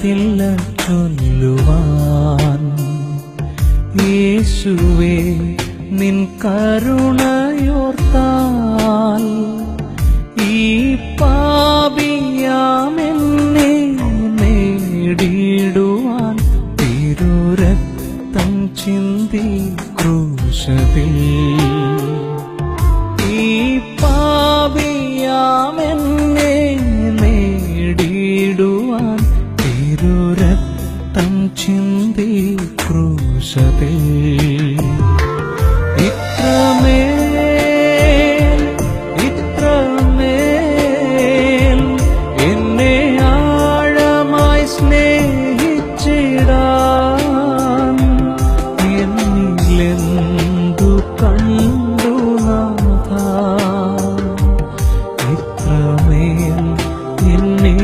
കഴിയാതില്ല ചൊല്ലുവാൻ. യേശുവേ നിൻ കരുണയോർത്താൽ ഈ പാപിയാമെന്നെ നേടിടുവാൻ തിരുരക്തം ചിന്തി ക്രൂശിൽ. ഈ പാപിയാമെന്നെ നേടിടുവാൻ തിരുരക്തം ചിന്തി ക്രൂശിൽ. ഇത്രമേൽ എന്നെ ആഴമായി സ്നേഹിച്ചിടാൻ എന്നിലെന്തു കണ്ടു നാഥ. ഇത്രമേൽ എന്നെ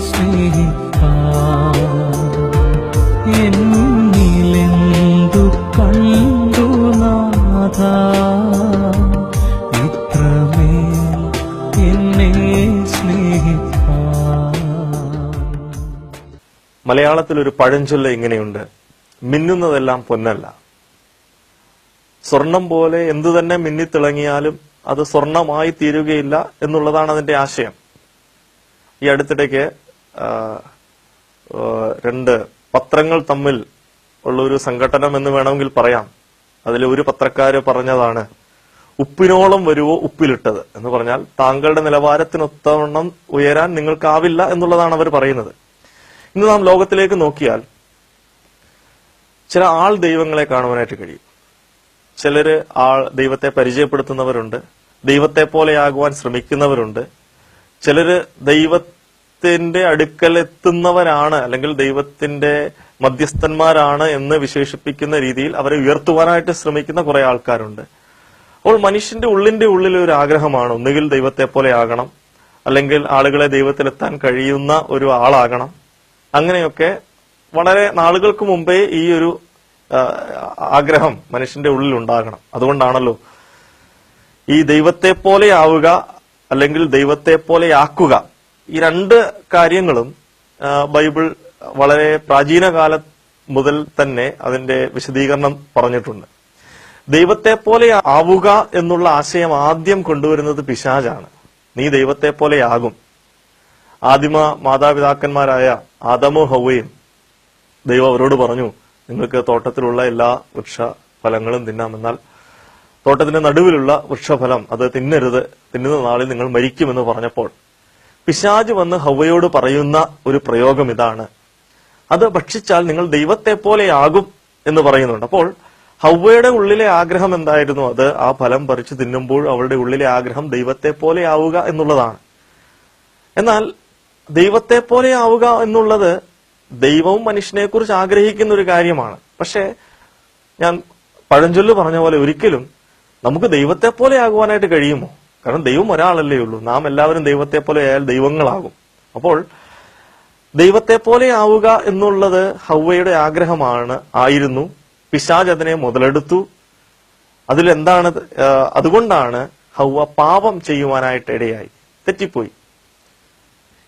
സ്നേഹിപ്പാൻ എന്നിലെന്തു കണ്ടു നാഥ. ഇത്രമേൽ എന്നെ സ്നേഹിപ്പാൻ. മലയാളത്തിലൊരു പഴഞ്ചൊല്ല് ഇങ്ങനെയുണ്ട്: മിന്നുന്നതെല്ലാം പൊന്നല്ല. സ്വർണം പോലെ എന്തു തന്നെ മിന്നിത്തിളങ്ങിയാലും അത് സ്വർണമായി തീരുകയില്ല എന്നുള്ളതാണ് അതിന്റെ ആശയം. ഈ അടുത്തിടയ്ക്ക് രണ്ട് പത്രങ്ങൾ തമ്മിൽ ഉള്ളൊരു സംഘടനം എന്ന് വേണമെങ്കിൽ പറയാം. അതിൽ ഒരു പത്രക്കാര് പറഞ്ഞതാണ്, ഉപ്പിനോളം വരുവോ ഉപ്പിലിട്ടത് എന്ന് പറഞ്ഞാൽ താങ്കളുടെ നിലവാരത്തിനൊത്തവണ്ണം ഉയരാൻ നിങ്ങൾക്കാവില്ല എന്നുള്ളതാണ് അവർ പറയുന്നത്. ഇന്ന് നാം ലോകത്തിലേക്ക് നോക്കിയാൽ ചില ആൾ ദൈവങ്ങളെ കാണുവാനായിട്ട് കഴിയും. ചിലര് ദൈവത്തെ പരിചയപ്പെടുത്തുന്നവരുണ്ട്, ദൈവത്തെ പോലെയാകുവാൻ ശ്രമിക്കുന്നവരുണ്ട്. ചിലര് ദൈവത്തിന്റെ അടുക്കൽ എത്തുന്നവരാണ്, അല്ലെങ്കിൽ ദൈവത്തിന്റെ മധ്യസ്ഥന്മാരാണ് എന്ന് വിശേഷിപ്പിക്കുന്ന രീതിയിൽ അവരെ ഉയർത്തുവാനായിട്ട് ശ്രമിക്കുന്ന കുറെ ആൾക്കാരുണ്ട്. അപ്പോൾ മനുഷ്യന്റെ ഉള്ളിൽ ഒരു ആഗ്രഹമാണ്, ഒന്നുകിൽ ദൈവത്തെ പോലെ ആകണം, അല്ലെങ്കിൽ ആളുകളെ ദൈവത്തിലെത്താൻ കഴിയുന്ന ഒരു ആളാകണം. അങ്ങനെയൊക്കെ വളരെ നാളുകൾക്ക് മുമ്പേ ഈ ഒരു ആഗ്രഹം മനുഷ്യന്റെ ഉള്ളിൽ ഉണ്ടാകണം. അതുകൊണ്ടാണല്ലോ ഈ ദൈവത്തെ പോലെ ആവുക അല്ലെങ്കിൽ ദൈവത്തെ പോലെ ആക്കുക, ഈ രണ്ട് കാര്യങ്ങളും ബൈബിൾ വളരെ പ്രാചീന കാലം മുതൽ തന്നെ അതിന്റെ വിശദീകരണം പറഞ്ഞിട്ടുണ്ട്. ദൈവത്തെ പോലെ ആവുക എന്നുള്ള ആശയം ആദ്യം കൊണ്ടുവരുന്നത് പിശാചാണ്. നീ ദൈവത്തെ പോലെ ആകും. ആദിമ മാതാപിതാക്കന്മാരായ ആദമും ഹവ്വയും ദൈവം അവരോട് പറഞ്ഞു, നിങ്ങൾക്ക് തോട്ടത്തിലുള്ള എല്ലാ വൃക്ഷ ഫലങ്ങളും തിന്നാം, എന്നാൽ തോട്ടത്തിന്റെ നടുവിലുള്ള വൃക്ഷഫലം അത് തിന്നരുത്, തിന്നുന്ന നാളിൽ നിങ്ങൾ മരിക്കുമെന്ന് പറഞ്ഞപ്പോൾ പിശാച് വന്ന് ഹവ്വയോട് പറയുന്ന ഒരു പ്രയോഗം ഇതാണ്: അത് ഭക്ഷിച്ചാൽ നിങ്ങൾ ദൈവത്തെ പോലെയാകും എന്ന് പറയുന്നുണ്ട്. അപ്പോൾ ഹവ്വയുടെ ഉള്ളിലെ ആഗ്രഹം എന്തായിരുന്നു? അത് ആ ഫലം പറിച്ചു തിന്നുമ്പോൾ അവളുടെ ഉള്ളിലെ ആഗ്രഹം ദൈവത്തെ പോലെ ആവുക എന്നുള്ളതാണ്. എന്നാൽ ദൈവത്തെ പോലെ ആവുക എന്നുള്ളത് ദൈവവും മനുഷ്യനെ കുറിച്ച് ആഗ്രഹിക്കുന്ന ഒരു കാര്യമാണ്. പക്ഷേ ഞാൻ പഴഞ്ചൊല്ല് പറഞ്ഞ പോലെ ഒരിക്കലും നമുക്ക് ദൈവത്തെ പോലെ ആകുവാനായിട്ട് കഴിയുമോ? കാരണം ദൈവം ഒരാളല്ലേ ഉള്ളൂ. നാം എല്ലാവരും ദൈവത്തെ പോലെ ആയാൽ ദൈവങ്ങളാകും. അപ്പോൾ ദൈവത്തെ പോലെ ആവുക എന്നുള്ളത് ഹവ്വയുടെ ആയിരുന്നു. പിശാച് അതിനെ മുതലെടുത്തു. അതിലെന്താണ്? അതുകൊണ്ടാണ് ഹവ്വ പാപം ചെയ്യുവാനായിട്ട് ഇടയായി, തെറ്റിപ്പോയി.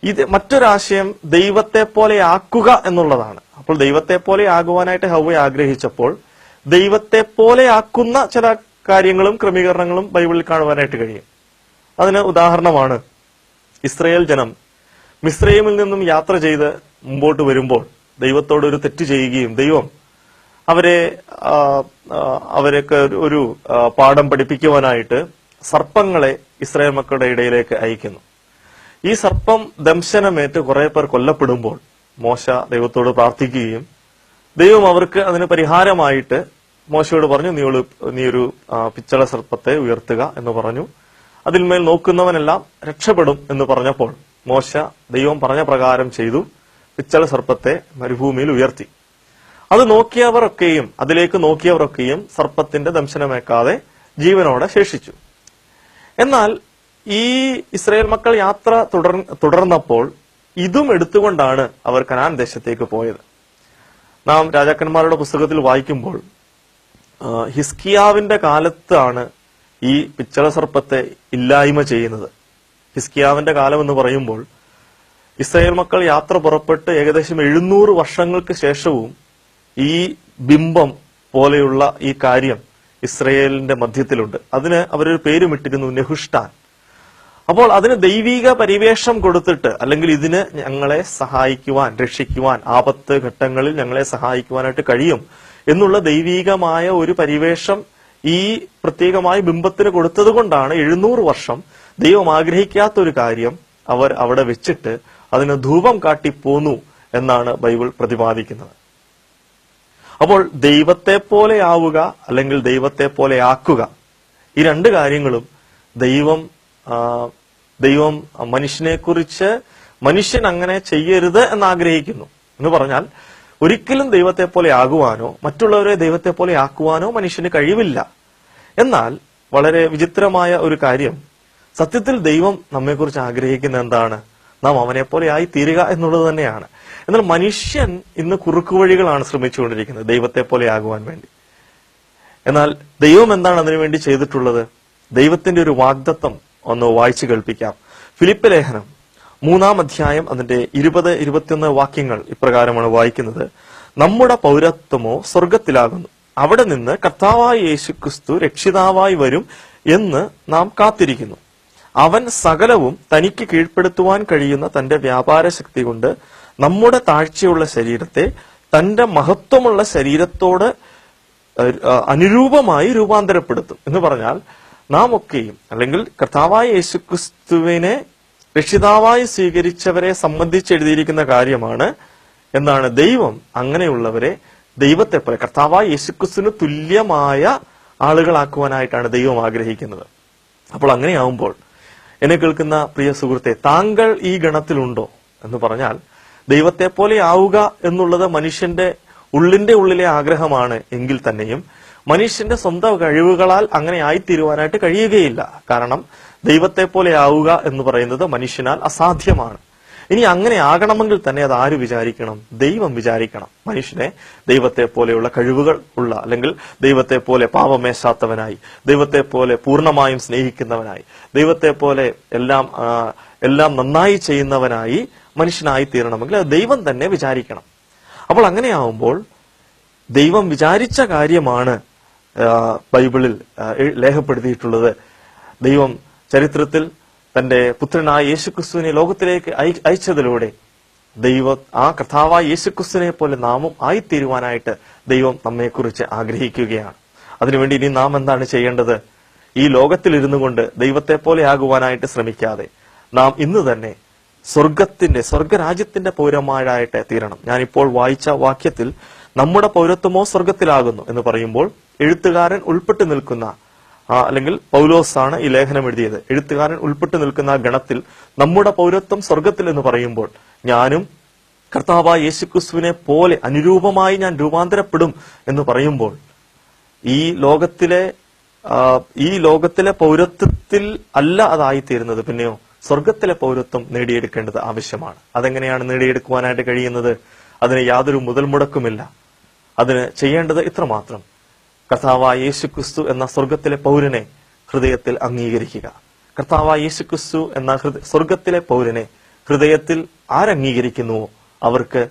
ഇത് മറ്റൊരാശയം ദൈവത്തെ പോലെ ആക്കുക എന്നുള്ളതാണ്. അപ്പോൾ ദൈവത്തെ പോലെ ആകുവാനായിട്ട് ഹവ്വ ആഗ്രഹിച്ചപ്പോൾ ദൈവത്തെ പോലെ ആക്കുന്ന ചില കാര്യങ്ങളും ക്രമീകരണങ്ങളും ബൈബിളിൽ കാണുവാനായിട്ട് കഴിയും. അതിന് ഉദാഹരണമാണ് ഇസ്രായേൽ ജനം മിസ്രയീമിൽ നിന്നും യാത്ര ചെയ്ത് മുമ്പോട്ട് വരുമ്പോൾ ദൈവത്തോട് ഒരു തെറ്റ് ചെയ്യുകയും ദൈവം അവരൊക്കെ ഒരു പാഠം പഠിപ്പിക്കുവാനായിട്ട് സർപ്പങ്ങളെ ഇസ്രായേൽ മക്കളുടെ ഇടയിലേക്ക് അയക്കുന്നു. ഈ സർപ്പം ദംശനമേറ്റ് കുറെ പേർ കൊല്ലപ്പെടുമ്പോൾ മോശ ദൈവത്തോട് പ്രാർത്ഥിക്കുകയും ദൈവം അവർക്ക് അതിന് പരിഹാരമായിട്ട് മോശയോട് പറഞ്ഞു, നീ ഒരു പിച്ചള സർപ്പത്തെ ഉയർത്തുക എന്ന് പറഞ്ഞു. അതിന്മേൽ നോക്കുന്നവനെല്ലാം രക്ഷപ്പെടും എന്ന് പറഞ്ഞപ്പോൾ മോശ ദൈവം പറഞ്ഞ പ്രകാരം ചെയ്തു. പിച്ചള സർപ്പത്തെ മരുഭൂമിയിൽ ഉയർത്തി. അത് അതിലേക്ക് നോക്കിയവരൊക്കെയും സർപ്പത്തിന്റെ ദംശനമേക്കാതെ ജീവനോടെ ശേഷിച്ചു. എന്നാൽ ഈ ഇസ്രായേൽ മക്കൾ യാത്ര തുടർന്നപ്പോൾ ഇതും എടുത്തുകൊണ്ടാണ് അവർ കനാൻ ദേശത്തേക്ക് പോയത്. നാം രാജാക്കന്മാരുടെ പുസ്തകത്തിൽ വായിക്കുമ്പോൾ ഹിസ്കിയാവിന്റെ കാലത്താണ് ഈ പിച്ചള സർപ്പത്തെ ഇല്ലായ്മ ചെയ്യുന്നത്. ഹിസ്കിയാവിന്റെ കാലം എന്ന് പറയുമ്പോൾ ഇസ്രായേൽ മക്കൾ യാത്ര പുറപ്പെട്ട് ഏകദേശം 700 വർഷങ്ങൾക്ക് ശേഷവും ഈ ബിംബം പോലെയുള്ള ഈ കാര്യം ഇസ്രയേലിന്റെ മധ്യത്തിലുണ്ട്. അതിന് അവരൊരു പേരുമിട്ടിരുന്നു, നെഹുഷ്ടാൻ. അപ്പോൾ അതിന് ദൈവിക പരിവേഷം കൊടുത്തിട്ട്, അല്ലെങ്കിൽ ഇതിന് ഞങ്ങളെ സഹായിക്കുവാൻ, രക്ഷിക്കുവാൻ, ആപത്ത് ഘട്ടങ്ങളിൽ ഞങ്ങളെ സഹായിക്കുവാനായിട്ട് കഴിയും എന്നുള്ള ദൈവികമായ ഒരു പരിവേഷം ഈ പ്രത്യേകമായ ബിംബത്തിന് കൊടുത്തത് കൊണ്ടാണ് 700 വർഷം ദൈവം ആഗ്രഹിക്കാത്ത ഒരു കാര്യം അവർ അവിടെ വെച്ചിട്ട് അതിന് ധൂപം കാട്ടിപ്പോന്നു എന്നാണ് ബൈബിൾ പ്രതിപാദിക്കുന്നത്. അപ്പോൾ ദൈവത്തെ പോലെ ആവുക അല്ലെങ്കിൽ ദൈവത്തെ പോലെ ആക്കുക, ഈ രണ്ട് കാര്യങ്ങളും ദൈവം മനുഷ്യനെ കുറിച്ച് മനുഷ്യൻ അങ്ങനെ ചെയ്യരുത് എന്നാഗ്രഹിക്കുന്നു. എന്ന് പറഞ്ഞാൽ ഒരിക്കലും ദൈവത്തെ പോലെ ആകുവാനോ മറ്റുള്ളവരെ ദൈവത്തെ പോലെ ആക്കുവാനോ മനുഷ്യന് കഴിവില്ല. എന്നാൽ വളരെ വിചിത്രമായ ഒരു കാര്യം, സത്യത്തിൽ ദൈവം നമ്മെക്കുറിച്ച് ആഗ്രഹിക്കുന്ന എന്താണ്? നാം അവനെ പോലെ ആയി തീരുക എന്നുള്ളത് തന്നെയാണ്. എന്നാൽ മനുഷ്യൻ ഇന്ന് കുറുക്കുവഴികളാണ് ശ്രമിച്ചുകൊണ്ടിരിക്കുന്നത് ദൈവത്തെ പോലെ ആകുവാൻ വേണ്ടി. എന്നാൽ ദൈവം എന്താണ് അതിനുവേണ്ടി ചെയ്തിട്ടുള്ളത്? ദൈവത്തിന്റെ ഒരു വാഗ്ദത്തം ഒന്ന് വായിച്ചു കേൾപ്പിക്കാം. ഫിലിപ്പ് ലേഖനം 3-ാം അധ്യായം അതിന്റെ 20-21 വാക്യങ്ങൾ ഇപ്രകാരമാണ് വായിക്കുന്നത്. നമ്മുടെ പൗരത്വമോ സ്വർഗത്തിലാകുന്നു, അവിടെ നിന്ന് കർത്താവായ യേശുക്രിസ്തു രക്ഷിതാവായി വരും എന്ന് നാം കാത്തിരിക്കുന്നു. അവൻ സകലവും തനിക്ക് കീഴ്പ്പെടുത്തുവാൻ കഴിയുന്ന തന്റെ വ്യാപാര ശക്തി കൊണ്ട് നമ്മുടെ താഴ്ചയുള്ള ശരീരത്തെ തന്റെ മഹത്വമുള്ള ശരീരത്തോട് അനുരൂപമായി രൂപാന്തരപ്പെടുത്തും. എന്ന് പറഞ്ഞാൽ നാം ഒക്കെയും, അല്ലെങ്കിൽ കർത്താവായ യേശുക്രിസ്തുവിനെ രക്ഷിതാവായി സ്വീകരിച്ചവരെ സംബന്ധിച്ച് എഴുതിയിരിക്കുന്ന കാര്യമാണ്. എന്താണ്? ദൈവം അങ്ങനെയുള്ളവരെ ദൈവത്തെ പോലെ കർത്താവായ യേശുക്രിസ്തുവിന് തുല്യമായ ആളുകളാക്കുവാനായിട്ടാണ് ദൈവം ആഗ്രഹിക്കുന്നത്. അപ്പോൾ അങ്ങനെയാവുമ്പോൾ എന്നെ കേൾക്കുന്ന പ്രിയ സുഹൃത്തെ, താങ്കൾ ഈ ഗണത്തിലുണ്ടോ എന്ന് പറഞ്ഞാൽ, ദൈവത്തെ പോലെ ആവുക എന്നുള്ളത് മനുഷ്യന്റെ ഉള്ളിലെ ആഗ്രഹമാണ് എങ്കിൽ തന്നെയും മനുഷ്യന്റെ സ്വന്തം കഴിവുകളാൽ അങ്ങനെ ആയിത്തീരുവാനായിട്ട് കഴിയുകയില്ല. കാരണം ദൈവത്തെ പോലെ ആവുക എന്ന് പറയുന്നത് മനുഷ്യനാൽ അസാധ്യമാണ്. ഇനി അങ്ങനെ ആകണമെങ്കിൽ തന്നെ അത് ആര് വിചാരിക്കണം? ദൈവം വിചാരിക്കണം. മനുഷ്യനെ ദൈവത്തെ പോലെയുള്ള കഴിവുകൾ ഉള്ള, അല്ലെങ്കിൽ ദൈവത്തെ പോലെ പാപമേശാത്തവനായി, ദൈവത്തെ പോലെ പൂർണ്ണമായും സ്നേഹിക്കുന്നവനായി, ദൈവത്തെ പോലെ എല്ലാം നന്നായി ചെയ്യുന്നവനായി മനുഷ്യനായി തീരണമെങ്കിൽ അത് ദൈവം തന്നെ വിചാരിക്കണം. അപ്പോൾ അങ്ങനെയാവുമ്പോൾ ദൈവം വിചാരിച്ച കാര്യമാണ് ബൈബിളിൽ രേഖപ്പെടുത്തിയിട്ടുള്ളത്. ദൈവം ചരിത്രത്തിൽ തന്റെ പുത്രനായ യേശുക്രിസ്തുവിനെ ലോകത്തിലേക്ക് അയച്ചതിലൂടെ ആ കർത്താവായ യേശുക്രിസ്തുവിനെ പോലെ നാമും ആയിത്തീരുവാനായിട്ട് ദൈവം നമ്മെക്കുറിച്ച് ആഗ്രഹിക്കുകയാണ്. അതിനുവേണ്ടി ഇനി നാം എന്താണ് ചെയ്യേണ്ടത്? ഈ ലോകത്തിൽ ഇരുന്നു കൊണ്ട് ദൈവത്തെ പോലെ ആകുവാനായിട്ട് ശ്രമിക്കാതെ നാം ഇന്ന് തന്നെ സ്വർഗരാജ്യത്തിന്റെ പൗരന്മാരായിട്ട് തീരണം. ഞാനിപ്പോൾ വായിച്ച വാക്യത്തിൽ നമ്മുടെ പൗരത്വമോ സ്വർഗത്തിലാകുന്നു എന്ന് പറയുമ്പോൾ എഴുത്തുകാരൻ ഉൾപ്പെട്ടു നിൽക്കുന്ന, അല്ലെങ്കിൽ പൗലോസാണ് ഈ ലേഖനം എഴുതിയത്, എഴുത്തുകാരൻ ഉൾപ്പെട്ടു നിൽക്കുന്ന ഗണത്തിൽ നമ്മുടെ പൗരത്വം സ്വർഗത്തിൽ എന്ന് പറയുമ്പോൾ ഞാനും കർത്താവായ യേശുക്രിസ്തുവിനെ പോലെ അനുരൂപമായി ഞാൻ രൂപാന്തരപ്പെടും എന്ന് പറയുമ്പോൾ ഈ ലോകത്തിലെ പൗരത്വത്തിൽ അല്ല അതായിത്തീരുന്നത്, പിന്നെയോ സ്വർഗത്തിലെ പൗരത്വം നേടിയെടുക്കേണ്ടത് ആവശ്യമാണ്. അതെങ്ങനെയാണ് നേടിയെടുക്കുവാനായിട്ട് കഴിയുന്നത്? അതിന് യാതൊരു മുതൽ മുടക്കുമില്ല. അതിന് ചെയ്യേണ്ടത് ഇത്രമാത്രം: കർത്താവായ യേശുക്രിസ്തു എന്ന സ്വർഗത്തിലെ പൗരനെ ഹൃദയത്തിൽ അംഗീകരിക്കുക. കർത്താവായ യേശുക്രിസ്തു എന്ന സ്വർഗത്തിലെ പൗരനെ ഹൃദയത്തിൽ ആരംഗീകരിക്കുന്നുവോ അവർക്ക്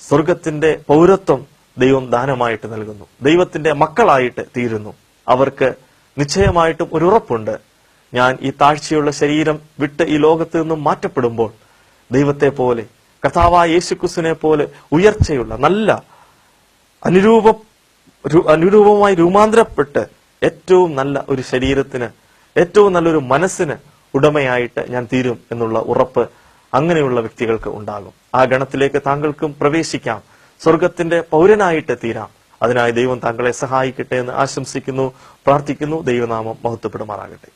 സ്വർഗത്തിന്റെ പൗരത്വം ദൈവം ദാനമായിട്ട് നൽകുന്നു, ദൈവത്തിന്റെ മക്കളായിട്ട് തീരുന്നു. അവർക്ക് നിശ്ചയമായിട്ടും ഒരു ഉറപ്പുണ്ട്, ഞാൻ ഈ താഴ്ചയുള്ള ശരീരം വിട്ട് ഈ ലോകത്ത് നിന്നും മാറ്റപ്പെടുമ്പോൾ ദൈവത്തെ പോലെ, കർത്താവായ യേശുക്രിസ്തുവിനെ പോലെ ഉയർച്ചയുള്ള നല്ല അനുരൂപമായി രൂപാന്തരപ്പെട്ട് ഏറ്റവും നല്ല ഒരു ശരീരത്തിന്, ഏറ്റവും നല്ലൊരു മനസ്സിന് ഉടമയായിട്ട് ഞാൻ തീരും എന്നുള്ള ഉറപ്പ് അങ്ങനെയുള്ള വ്യക്തികൾക്ക് ഉണ്ടാകും. ആ ഗണത്തിലേക്ക് താങ്കൾക്കും പ്രവേശിക്കാം, സ്വർഗത്തിന്റെ പൗരനായിട്ട് തീരാം. അതിനായി ദൈവം താങ്കളെ സഹായിക്കട്ടെ എന്ന് ആശംസിക്കുന്നു, പ്രാർത്ഥിക്കുന്നു. ദൈവനാമം മഹത്വപ്പെടുമാറാകട്ടെ.